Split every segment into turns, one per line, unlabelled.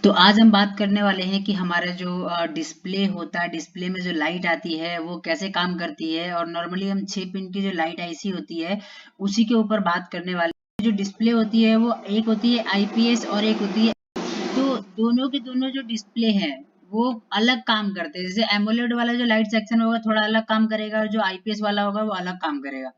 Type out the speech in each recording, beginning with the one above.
तो आज हम बात करने वाले हैं कि हमारा जो डिस्प्ले होता है, डिस्प्ले में जो लाइट आती है वो कैसे काम करती है। और नॉर्मली हम 6 पिन की जो लाइट आईसी होती है उसी के ऊपर बात करने वाले हैं। जो डिस्प्ले होती है वो एक होती है आईपीएस और एक होती है, तो दोनों के दोनों जो डिस्प्ले हैं वो अलग काम करते हैं। जैसे एमोलेड वाला जो लाइट सेक्शन होगा थोड़ा अलग काम करेगा और जो आईपीएस वाला होगा वो अलग काम करेगा।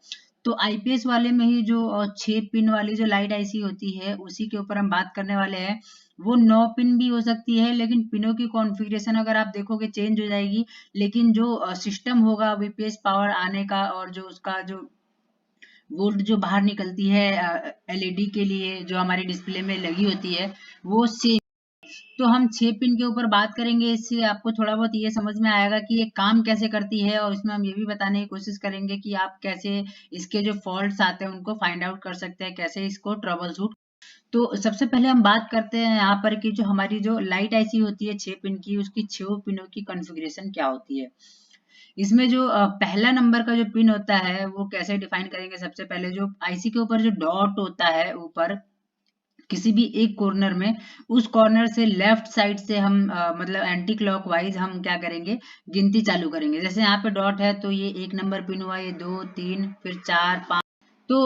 तो आईपीएस वाले में ही जो 6 पिन वाली जो लाइट आईसी होती है उसी के ऊपर हम बात करने वाले हैं। वो 9 पिन भी हो सकती है, लेकिन पिनों की कॉन्फ़िगरेशन अगर आप देखोगे चेंज हो जाएगी। लेकिन जो सिस्टम होगा वीपीएस पावर आने का और जो उसका जो वोल्ट जो बाहर निकलती है एलईडी के लिए जो हमारी डिस्प्ले में लगी होती है वो सेम। तो हम 6 पिन के ऊपर बात करेंगे, इससे आपको थोड़ा बहुत ये समझ में आएगा कि ये काम कैसे करती है। और इसमें हम ये भी बताने की कोशिश करेंगे कि आप कैसे इसके जो फॉल्ट्स आते हैं उनको फाइंड आउट कर सकते हैं, कैसे इसको ट्रबल शूट। तो सबसे पहले हम बात करते हैं यहाँ पर कि जो हमारी जो लाइट आईसी होती है 6 पिन की, उसकी 6 पिनों की कॉन्फ़िगरेशन क्या होती है। इसमें जो पहला नंबर का जो पिन होता है वो कैसे डिफाइन करेंगे। सबसे पहले जो आईसी के ऊपर जो डॉट होता है ऊपर किसी भी एक कॉर्नर में, उस कॉर्नर से लेफ्ट साइड से हम मतलब एंटी क्लॉकवाइज हम क्या करेंगे, गिनती चालू करेंगे। जैसे यहाँ पे डॉट है तो ये 1 नंबर पिन हुआ, ये 2 3 फिर 4 5। तो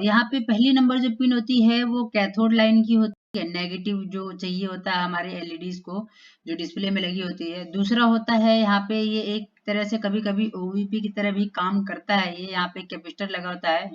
यहाँ पे पहली नंबर जो पिन होती है वो कैथोड लाइन की होती है, नेगेटिव जो चाहिए होता है हमारे एलईडीज को जो डिस्प्ले में लगी होती है। दूसरा होता है यहाँ पे ये एक तरह से कभी कभी ओवीपी की तरह भी काम करता है, ये यहाँ पे कैपेसिटर लगा होता है।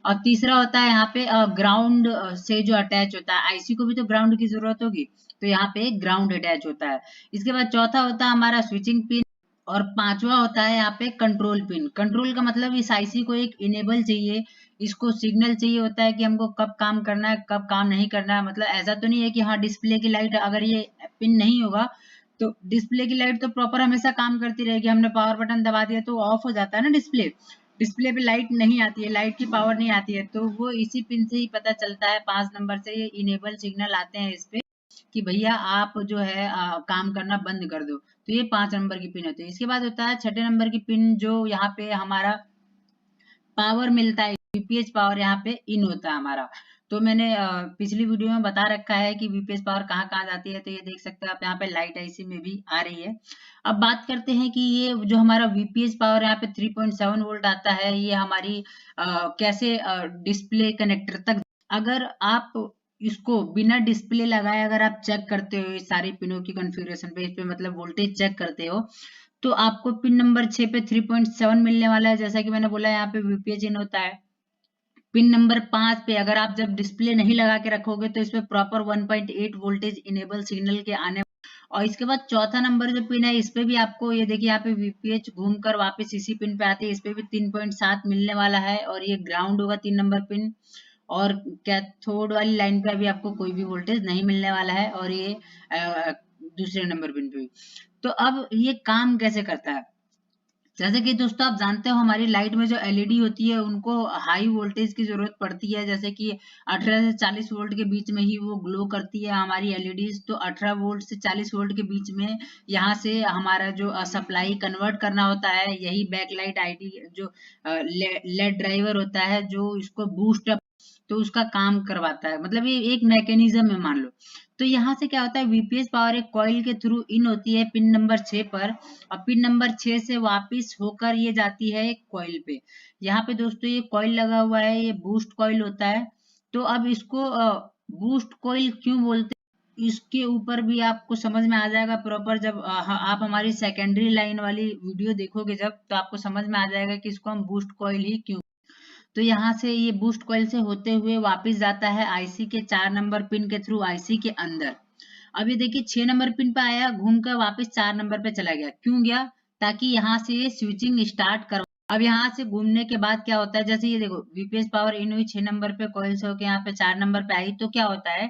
और तीसरा होता है यहाँ पे ग्राउंड से जो अटैच होता है, आईसी को भी तो ग्राउंड की जरूरत होगी, तो यहाँ पे ग्राउंड अटैच होता है। इसके बाद चौथा होता है हमारा स्विचिंग पिन। और पांचवा होता है यहाँ पे कंट्रोल पिन। कंट्रोल का मतलब इस आईसी को एक इनेबल चाहिए, इसको सिग्नल चाहिए होता है कि हमको कब काम करना है कब काम नहीं करना है। मतलब ऐसा तो नहीं है कि हाँ डिस्प्ले की लाइट अगर ये पिन नहीं होगा तो डिस्प्ले की लाइट तो प्रॉपर हमेशा काम करती रहेगी, हमने पावर बटन दबा दिया तो ऑफ हो जाता है ना डिस्प्ले। डिस्प्ले पे लाइट नहीं आती है, लाइट की पावर नहीं आती है, तो वो इसी पिन से ही पता चलता है। 5 नंबर से ये इनेबल सिग्नल आते हैं इस पे कि भैया आप जो है काम करना बंद कर दो। तो ये 5 नंबर की पिन होती है। इसके बाद होता है छठे नंबर की पिन, जो यहाँ पे हमारा पावर मिलता है, वीपीएस पावर यहाँ पे इन होता है हमारा। तो मैंने पिछली वीडियो में बता रखा है कि वीपीएस पावर कहाँ कहाँ जाती है, तो ये देख सकते हैं आप यहाँ पे लाइट आईसी में भी आ रही है। अब बात करते हैं कि ये जो हमारा वीपीएस पावर यहाँ पे 3.7 वोल्ट आता है, ये हमारी कैसे डिस्प्ले कनेक्टर तक। अगर आप इसको बिना डिस्प्ले लगाए अगर आप चेक करते हो इस सारी पिनों की कॉन्फ़िगरेशन पे, इस पे मतलब वोल्टेज चेक करते हो, तो आपको पिन नंबर 6 पे 3.7 मिलने वाला है। जैसा कि मैंने बोला यहाँ पे वीपीएस इन होता है। पिन नंबर 5 पे अगर आप जब डिस्प्ले नहीं लगा के रखोगे तो इसमें प्रॉपर 1.8 वोल्टेज इनेबल सिग्नल के आने। और इसके बाद चौथा नंबर जो पिन है इस पे भी आपको ये देखिए यहाँ पे वीपीएच घूमकर वापस इसी पिन पे आती है, इस पे भी 3.7 मिलने वाला है और ये ग्राउंड होगा 3 नंबर पिन। और कैथोड वाली लाइन पे अभी आपको कोई भी वोल्टेज नहीं मिलने वाला है, और ये दूसरे नंबर पिन पे भी। तो अब ये काम कैसे करता है। जैसे कि दोस्तों आप जानते हो हमारी लाइट में जो एलईडी होती है उनको हाई वोल्टेज की जरूरत पड़ती है। जैसे कि 18 से 40 वोल्ट के बीच में ही वो ग्लो करती है हमारी एलईडीज। तो 18 वोल्ट से 40 वोल्ट के बीच में यहाँ से हमारा जो सप्लाई कन्वर्ट करना होता है, यही बैकलाइट आईडी जो लेड ड्राइवर होता है जो इसको बूस्ट अप, तो उसका काम करवाता है। मतलब ये एक मैकेनिज्म है मान लो। तो यहाँ से क्या होता है, वीपीएस पावर एक कॉइल के थ्रू इन होती है पिन नंबर 6 पर, और पिन नंबर 6 से वापस होकर ये जाती है एक कॉइल पे। यहाँ पे दोस्तों ये कॉइल लगा हुआ है, ये बूस्ट कॉइल होता है। तो अब इसको बूस्ट कॉइल क्यों बोलते हैं, इसके ऊपर भी आपको समझ में आ जाएगा प्रॉपर। जब आप हमारी सेकेंडरी लाइन वाली वीडियो देखोगे जब, तो आपको समझ में आ जाएगा कि इसको हम बूस्ट कॉइल ही क्यों। तो यहाँ से ये बूस्ट कॉइल से होते हुए वापस जाता है आईसी के 4 नंबर पिन के थ्रू आईसी के अंदर। अब ये देखिए 6 नंबर पिन पे आया, घूमकर वापस 4 नंबर पे चला गया। क्यों गया, ताकि यहाँ से ये स्विचिंग स्टार्ट कर। अब यहाँ से घूमने के बाद क्या होता है, जैसे ये देखो वीपीएस पावर इन हुई 6 नंबर पे, कॉइल से होकर यहाँ पे 4 नंबर पे आई, तो क्या होता है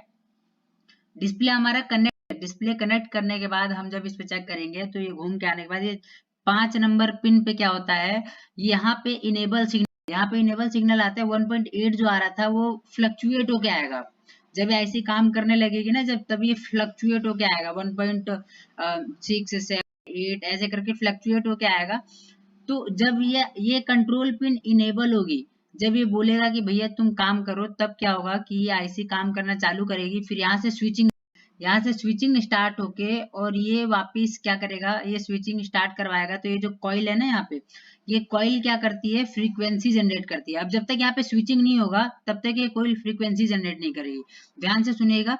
डिस्प्ले हमारा कनेक्ट, डिस्प्ले कनेक्ट करने के बाद हम जब इस पे चेक करेंगे तो ये घूम के आने के बाद ये 5 नंबर पिन पे क्या होता है, यहाँ पे इनेबल सिग्नल, यहाँ पे इनेबल सिग्नल आता है। 1.8 जो आ रहा था वो फ्लक्चुएट होके आएगा। जब ऐसी काम करने लगेगी ना जब, तब ये फ्लक्चुएट होके आएगा 1.6 7 8 ऐसे करके फ्लक्चुएट होके आएगा। तो जब ये कंट्रोल पिन इनेबल होगी, जब ये बोलेगा कि भैया तुम काम करो, तब क्या होगा कि ये आईसी काम करना चालू करेगी। फिर यहाँ से स्विचिंग, यहाँ से स्विचिंग स्टार्ट होके और ये वापिस क्या करेगा, ये स्विचिंग स्टार्ट करवाएगा। तो ये जो कॉइल है ना यहाँ पे, ये कॉइल क्या करती है, फ्रीक्वेंसी जनरेट करती है। अब जब तक यहाँ पे स्विचिंग नहीं होगा तब तक ये कॉइल फ्रीक्वेंसी जनरेट नहीं करेगी। ध्यान से सुनिएगा,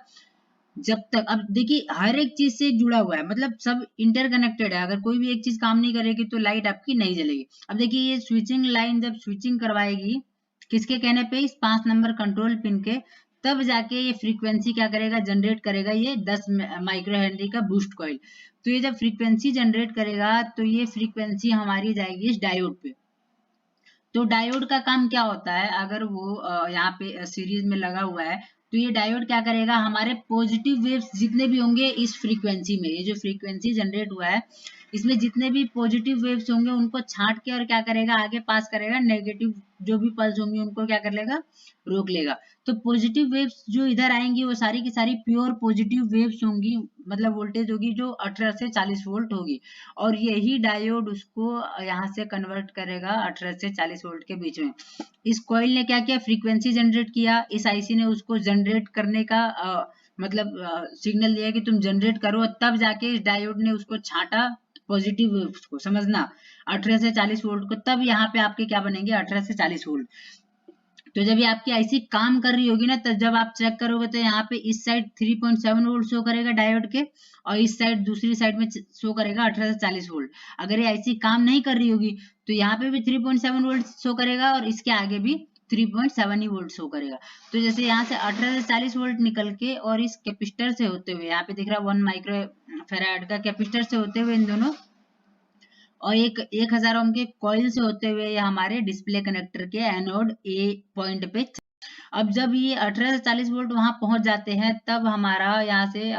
जब तक, अब देखिए हर एक चीज से जुड़ा हुआ है, मतलब सब इंटरकनेक्टेड है। अगर कोई भी एक चीज काम नहीं करेगी तो लाइट आपकी नहीं जलेगी। अब देखिए ये स्विचिंग लाइन जब स्विचिंग करवाएगी किसके कहने पे, इस 5 नंबर कंट्रोल पिन के, तब जाके ये फ्रीक्वेंसी क्या करेगा, जनरेट करेगा ये 10 माइक्रो हेनरी का बूस्ट कॉइल। तो ये जब फ्रीक्वेंसी जनरेट करेगा तो ये फ्रीक्वेंसी हमारी जाएगी इस डायोड पे। तो डायोड का काम क्या होता है, अगर वो यहाँ पे सीरीज में लगा हुआ है तो ये डायोड क्या करेगा, हमारे पॉजिटिव वेव्स जितने भी होंगे इस फ्रीक्वेंसी में, ये जो फ्रीक्वेंसी जनरेट हुआ है इसमें जितने भी पॉजिटिव वेव्स होंगे उनको छांट के और क्या करेगा, आगे पास करेगा, नेगेटिव जो भी पल्स होंगी उनको क्या कर लेगा, रोक लेगा। तो पॉजिटिव वेव्स जो इधर आएंगी वो सारी की सारी प्योर पॉजिटिव वेव्स होंगी, मतलब वोल्टेज होगी जो 18 से 40 वोल्ट होगी, और यही डायोड उसको यहाँ से कन्वर्ट करेगा 18 से 40 वोल्ट के बीच में। इस कॉइल ने क्या किया, फ्रीक्वेंसी जनरेट किया, इस आईसी ने उसको जनरेट करने का मतलब सिग्नल दिया कि तुम जनरेट करो, तब जाके इस डायोड ने उसको छांटा पॉजिटिव वेव्स को, समझना 18 से 40 वोल्ट को, तब यहाँ पे आपके क्या बनेंगे 18 से 40 वोल्ट। तो जब ये आपकी आईसी काम कर रही होगी ना, तब जब आप चेक करोगे तो यहाँ पे इस साइड 3.7 वोल्ट शो करेगा डायोड के, और इस साइड दूसरी साइड में शो करेगा 18 से 40 वोल्ट। अगर ये आईसी काम नहीं कर रही होगी तो यहाँ पे भी 3.7 वोल्ट शो करेगा और इसके आगे भी 3.7 ही वोल्ट शो करेगा। तो जैसे यहाँ से 18 से 40 वोल्ट निकल के और इस कैपेसिटर से होते हुए, यहाँ पे दिख रहा है 1 माइक्रो फैराड का कैपेसिटर से होते हुए इन दोनों, और एक 1000 ओम के कॉइल से होते हुए ये हमारे डिस्प्ले कनेक्टर के एनोड ए पॉइंट पे। अब जब ये 18 से 40 वोल्ट वहां पहुंच जाते हैं तब हमारा यहाँ से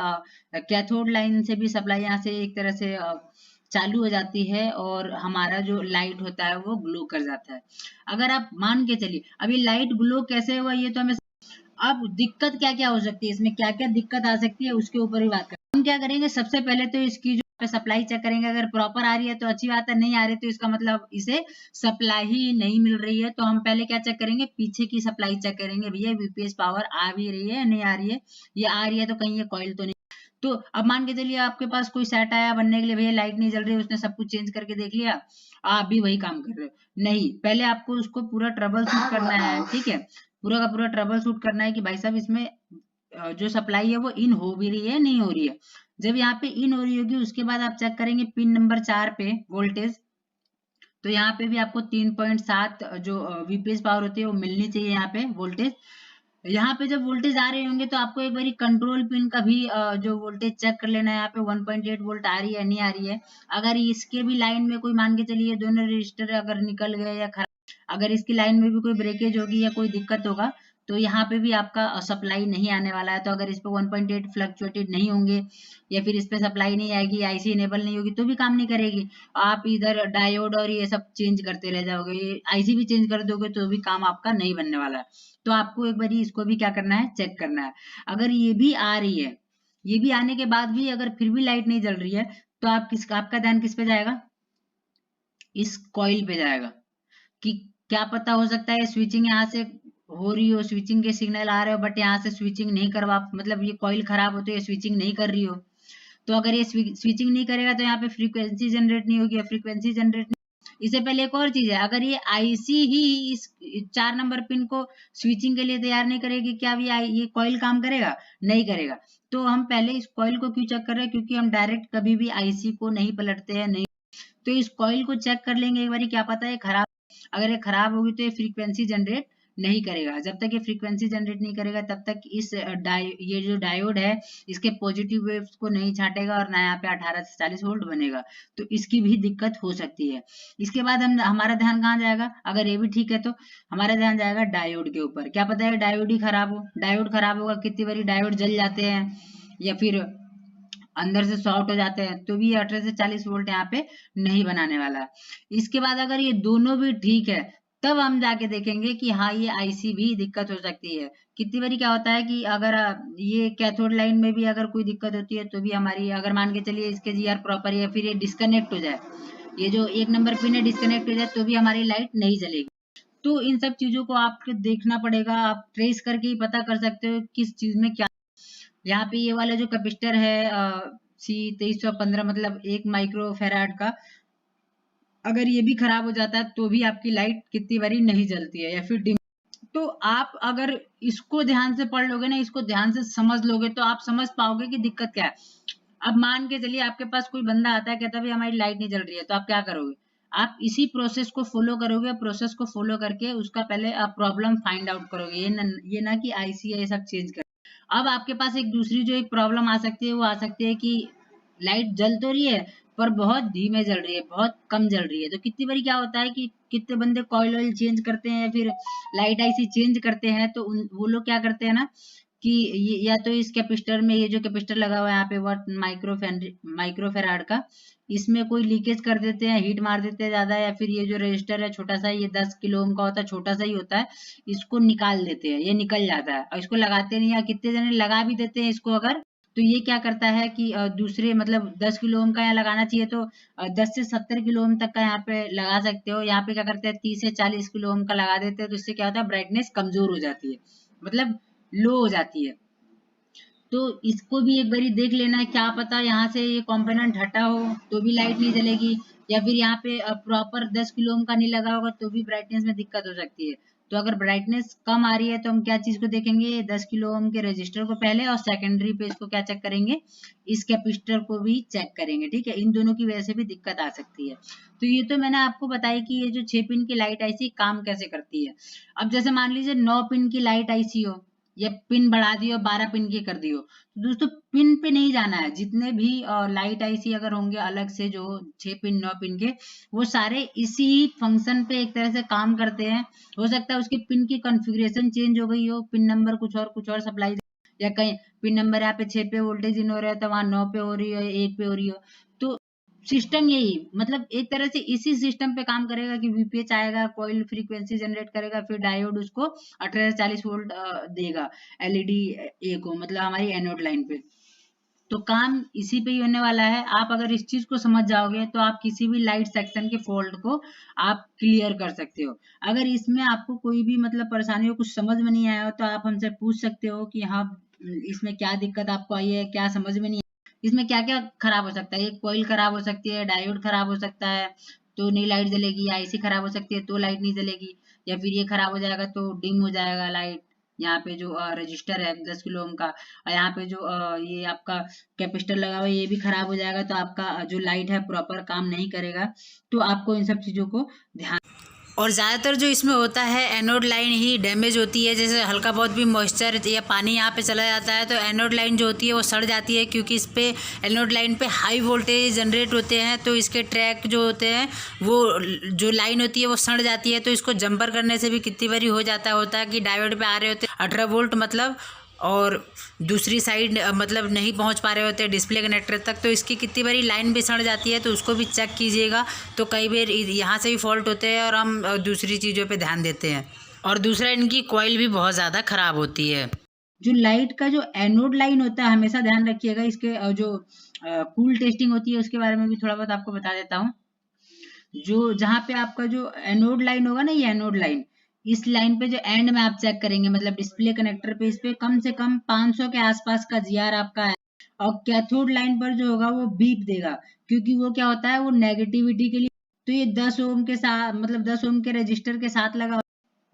कैथोड लाइन से भी सप्लाई यहाँ से एक तरह से चालू हो जाती है और हमारा जो लाइट होता है वो ग्लो कर जाता है। अगर आप मान के चलिए, अब ये लाइट ग्लो कैसे हुआ ये तो हमें, अब दिक्कत क्या क्या हो सकती है, इसमें क्या क्या दिक्कत आ सकती है उसके ऊपर ही बात करें। हम क्या करेंगे, सबसे पहले तो इसकी जो सप्लाई चेक करेंगे, अगर प्रॉपर आ रही है तो अच्छी बात है, नहीं आ रही तो इसका मतलब इसे सप्लाई ही नहीं मिल रही है। तो हम पहले क्या चेक करेंगे, पीछे की सप्लाई चेक करेंगे, भैया वीपीएस पावर आ भी रही है नहीं आ रही है, ये आ रही है तो कहीं ये कॉइल तो नहीं। तो अब मान के चलिए आपके पास कोई सेट आया बनने के लिए, भैया लाइट नहीं जल रही, उसने सब कुछ चेंज करके देख लिया, आप भी वही काम कर रहे हो, नहीं, पहले आपको उसको पूरा ट्रबल शूट करना है, ठीक है, पूरा का पूरा ट्रबल शूट करना है कि भाई साहब इसमें जो सप्लाई है वो इन हो भी रही है नहीं हो रही है। जब यहाँ पे इन हो रही होगी उसके बाद आप चेक करेंगे पिन नंबर 4 पे वोल्टेज, तो यहाँ पे भी आपको 3.7 जो वीपीएस पावर होती है वो मिलनी चाहिए यहाँ पे वोल्टेज। यहाँ पे जब वोल्टेज आ रहे होंगे तो आपको एक बारी कंट्रोल पिन का भी जो वोल्टेज चेक कर लेना है, यहाँ पे 1.8 वोल्ट आ रही है नहीं आ रही है। अगर इसके भी लाइन में कोई, मान के चलिए दोनों रजिस्टर अगर निकल गए या खराब, अगर इसकी लाइन में भी कोई ब्रेकेज होगी या कोई दिक्कत होगा तो यहाँ पे भी आपका सप्लाई नहीं आने वाला है। तो अगर इस पे 1.8 फ्लक्चुएटेड नहीं होंगे या फिर इस पे सप्लाई नहीं आएगी, आईसी इनेबल नहीं होगी तो भी काम नहीं करेगी। आप इधर डायोड और ये सब चेंज करते रह जाओगे, आईसी भी चेंज कर दोगे तो भी काम आपका नहीं बनने वाला है। तो आपको एक बार इसको भी क्या करना है, चेक करना है। अगर ये भी आ रही है, ये भी आने के बाद भी अगर फिर भी लाइट नहीं जल रही है तो आपका ध्यान किस पे जाएगा, इस कॉइल पे जाएगा कि क्या पता हो सकता है स्विचिंग यहाँ से हो रही हो, स्विचिंग के सिग्नल आ रहे हो बट यहाँ से स्विचिंग नहीं करवा, मतलब ये कॉइल खराब हो तो ये स्विचिंग नहीं कर रही हो। तो अगर ये स्विचिंग नहीं करेगा तो यहाँ पे फ्रीक्वेंसी जनरेट नहीं होगी, फ्रीक्वेंसी जनरेट, इससे पहले एक और चीज है, अगर ये आईसी ही इस 4 नंबर पिन को स्विचिंग के लिए तैयार नहीं करेगी, क्या ये कॉइल काम करेगा, नहीं करेगा। तो हम पहले इस कॉइल को क्यों चेक कर रहे हैं, क्योंकि हम डायरेक्ट कभी भी आईसी को नहीं पलटते हैं, नहीं, तो इस कॉइल को चेक कर लेंगे एक बार, क्या पता है खराब, अगर ये खराब होगी तो ये फ्रीक्वेंसी जनरेट नहीं करेगा। जब तक ये फ्रीक्वेंसी जनरेट नहीं करेगा तब तक इस ये जो डायोड है इसके पॉजिटिव वेव्स को नहीं छाटेगा और ना यहाँ पे 18 से 40 वोल्ट बनेगा, तो इसकी भी दिक्कत हो सकती है। इसके बाद हमारा ध्यान कहाँ जाएगा, अगर ये भी ठीक है तो हमारा ध्यान जाएगा डायोड के ऊपर। क्या पता है डायोड ही खराब हो, डायोड खराब होगा, कितनी बारी डायोड जल जाते हैं या फिर अंदर से शॉर्ट हो जाते हैं, तो भी 18 से 40 वोल्ट यहाँ पे नहीं बनाने वाला है। इसके बाद अगर ये दोनों भी ठीक है तब हम जाके देखेंगे कि हाँ ये आईसी भी दिक्कत हो सकती है। कितनी बारी क्या होता है कि अगर ये कैथोड लाइन में भी अगर कोई दिक्कत होती है तो भी हमारी, अगर मान के चलिए इसके जीआर प्रॉपर या फिर ये डिस्कनेक्ट हो जाए, ये जो 1 नंबर पिन है डिस्कनेक्ट हो जाए तो भी हमारी लाइट नहीं जलेगी। तो इन सब चीजों को आपको देखना पड़ेगा, आप ट्रेस करके ही पता कर सकते हो किस चीज में क्या। यहाँ पे ये वाला जो कैपेसिटर है C2315 मतलब 1 माइक्रो फैराड का, अगर ये भी खराब हो जाता है तो भी आपकी लाइट कितनी बारी नहीं जलती है या फिर डिम। तो आप अगर इसको ध्यान से पढ़ लोगे ना, इसको ध्यान से समझ लोगे, तो आप समझ पाओगे कि दिक्कत क्या है। अब मान के चलिए आपके पास कोई बंदा आता है, कहता है भाई हमारी लाइट नहीं जल रही है, तो आप क्या करोगे? आप इसी प्रोसेस को फॉलो करोगे, प्रोसेस को फॉलो करके उसका पहले आप प्रॉब्लम फाइंड आउट करोगे, ये ना कि आईसी ये सब चेंज कर। अब आपके पास एक दूसरी जो एक प्रॉब्लम आ सकती है, वो आ सकती है कि लाइट जल तो रही है पर बहुत धीमे जल रही है, बहुत कम जल रही है। तो कितनी बारी क्या होता है कि कितने बंदे कॉइल ऑयल चेंज करते हैं या फिर लाइट आईसी चेंज करते हैं, तो वो लोग क्या करते हैं ना कि ये या तो इस कैपेसिटर में, ये जो कैपेसिटर लगा हुआ है यहाँ पे वाट माइक्रोफेराड का, इसमें कोई लीकेज कर देते हैं, हीट मार देते हैं ज्यादा, या फिर ये जो रजिस्टर है छोटा सा, ये 10 किलो ओम का होता है, छोटा सा ही होता है, इसको निकाल देते हैं, ये निकल जाता है और इसको लगाते नहीं है। कितने जने लगा भी देते हैं इसको अगर, तो ये क्या करता है कि दूसरे मतलब 10 किलो ओम का यहाँ लगाना चाहिए तो 10 से 70 किलो ओम तक का यहाँ पे लगा सकते हो। यहाँ पे क्या करते हैं 30 से 40 किलो ओम का लगा देते हैं, तो इससे क्या होता है ब्राइटनेस कमजोर हो जाती है, मतलब लो हो जाती है। तो इसको भी एक बारी देख लेना है, क्या पता यहाँ से ये कंपोनेंट हटा हो तो भी लाइट नहीं जलेगी, या फिर यहाँ पे प्रॉपर 10 किलो ओम का नहीं लगा होगा तो भी ब्राइटनेस में दिक्कत हो सकती है। तो अगर ब्राइटनेस कम आ रही है तो हम क्या चीज को देखेंगे, 10 किलो ओम के रजिस्टर को पहले, और सेकेंडरी पे इसको क्या चेक करेंगे, इस कैपेसिटर को भी चेक करेंगे। ठीक है, इन दोनों की वजह से भी दिक्कत आ सकती है। तो ये तो मैंने आपको बताया कि ये जो 6 पिन की लाइट आईसी काम कैसे करती है। अब जैसे मान लीजिए 9 पिन की लाइट आईसी हो, या पिन बढ़ा दियो 12 पिन की कर दियो, तो दोस्तों पिन पे नहीं जाना है। जितने भी लाइट आईसी अगर होंगे अलग से जो 6 पिन 9 पिन के, वो सारे इसी फंक्शन पे एक तरह से काम करते हैं। हो सकता है उसकी पिन की कॉन्फ़िगरेशन चेंज हो गई हो, पिन नंबर कुछ और सप्लाई, या कहीं पिन नंबर यहाँ पे 6 पे वोल्टेज इन हो रहा है तो वहां 9 पे हो रही हो, 1 पे हो रही हो। तो सिस्टम यही मतलब एक तरह से इसी सिस्टम पे काम करेगा कि वीपीएच आएगा, कॉइल फ्रीक्वेंसी जनरेट करेगा, फिर डायोड उसको 1840 वोल्ट देगा एलईडी ए को, मतलब हमारी एनोड लाइन पे। तो काम इसी पे ही होने वाला है। आप अगर इस चीज को समझ जाओगे तो आप किसी भी लाइट सेक्शन के फॉल्ट को आप क्लियर कर सकते हो। अगर इसमें आपको कोई भी मतलब परेशानी हो, कुछ समझ में नहीं आया हो, तो आप हमसे पूछ सकते हो कि हाँ इसमें क्या दिक्कत आपको आई है, क्या समझ में नहीं, इसमें क्या क्या खराब हो सकता है। एक कोयल खराब हो सकती है, डायोड खराब हो सकता है तो नहीं लाइट जलेगी, आईसी खराब हो सकती है तो लाइट नहीं जलेगी, या फिर ये खराब हो जाएगा तो डिम हो जाएगा लाइट। यहाँ पे जो रजिस्टर है 10 किलो ओम का, और यहाँ पे जो ये आपका कैपेसिटर लगा हुआ है ये भी खराब हो जाएगा, तो आपका जो लाइट है प्रॉपर काम नहीं करेगा। तो आपको इन सब चीजों को ध्यान, और ज़्यादातर जो इसमें होता है एनोड लाइन ही डैमेज होती है। जैसे हल्का बहुत भी मॉइस्चर या पानी यहाँ पे चला जाता है तो एनोड लाइन जो होती है वो सड़ जाती है, क्योंकि इस पे एनोड लाइन पे हाई वोल्टेज जनरेट होते हैं, तो इसके ट्रैक जो होते हैं वो जो लाइन होती है वो सड़ जाती है। तो इसको जंपर करने से भी कितनी बारी हो जाता होता है कि डायोड पे आ रहे होते 18 वोल्ट मतलब, और दूसरी साइड मतलब नहीं पहुंच पा रहे होते डिस्प्ले कनेक्टर तक, तो इसकी कितनी बारी लाइन भी सड़ जाती है। तो उसको भी चेक कीजिएगा। तो कई बार यहाँ से भी फॉल्ट होते हैं और हम दूसरी चीज़ों पे ध्यान देते हैं। और दूसरा इनकी कॉइल भी बहुत ज़्यादा खराब होती है। जो लाइट का जो एनोड लाइन होता है हमेशा ध्यान रखिएगा। इसके जो कूल टेस्टिंग होती है उसके बारे में भी थोड़ा बहुत आपको बता देता हूँ। जो जहाँ पे आपका जो एनोड लाइन होगा ना, ये एनोड लाइन, इस लाइन पे जो एंड में आप चेक करेंगे मतलब डिस्प्ले कनेक्टर पे, इस पे कम से कम 500 के आसपास का जीआर आपका है। और कैथोड लाइन पर जो होगा वो बीप देगा, क्योंकि वो क्या होता है वो नेगेटिविटी के लिए। तो ये 10 ओम के साथ मतलब 10 ओम के रजिस्टर के साथ लगा,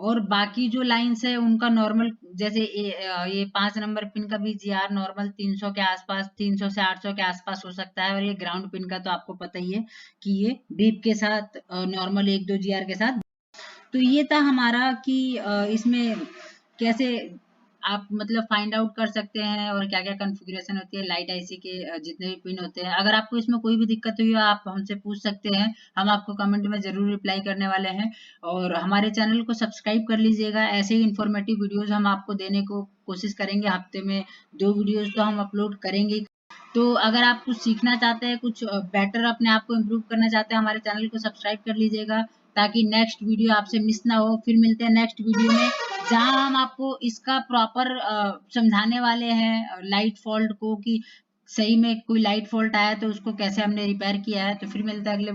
और बाकी जो लाइन्स है उनका नॉर्मल, जैसे ये 5 नंबर पिन का भी जीआर नॉर्मल 300 के आसपास, 300 से 800 के आसपास हो सकता है। और ये ग्राउंड पिन का तो आपको पता ही है कि ये बीप के साथ नॉर्मल 1-2 जीआर के साथ। तो ये था हमारा कि इसमें कैसे आप मतलब फाइंड आउट कर सकते हैं और क्या क्या कॉन्फ़िगरेशन होती है लाइट आईसी के जितने भी पिन होते हैं। अगर आपको इसमें कोई भी दिक्कत हुई हो आप हमसे पूछ सकते हैं, हम आपको कमेंट में जरूर रिप्लाई करने वाले हैं। और हमारे चैनल को सब्सक्राइब कर लीजिएगा, ऐसे ही इंफॉर्मेटिव वीडियोस हम आपको देने को कोशिश करेंगे। हफ्ते में 2 वीडियोस तो हम अपलोड करेंगे। तो अगर आप कुछ सीखना चाहते हैं, कुछ बेटर अपने आप को इम्प्रूव करना चाहते हैं, हमारे चैनल को सब्सक्राइब कर लीजिएगा ताकि नेक्स्ट वीडियो आपसे मिस ना हो। फिर मिलते हैं नेक्स्ट वीडियो में, जहां हम आपको इसका प्रॉपर समझाने वाले हैं लाइट फॉल्ट को, कि सही में कोई लाइट फॉल्ट आया तो उसको कैसे हमने रिपेयर किया है। तो फिर मिलता है अगले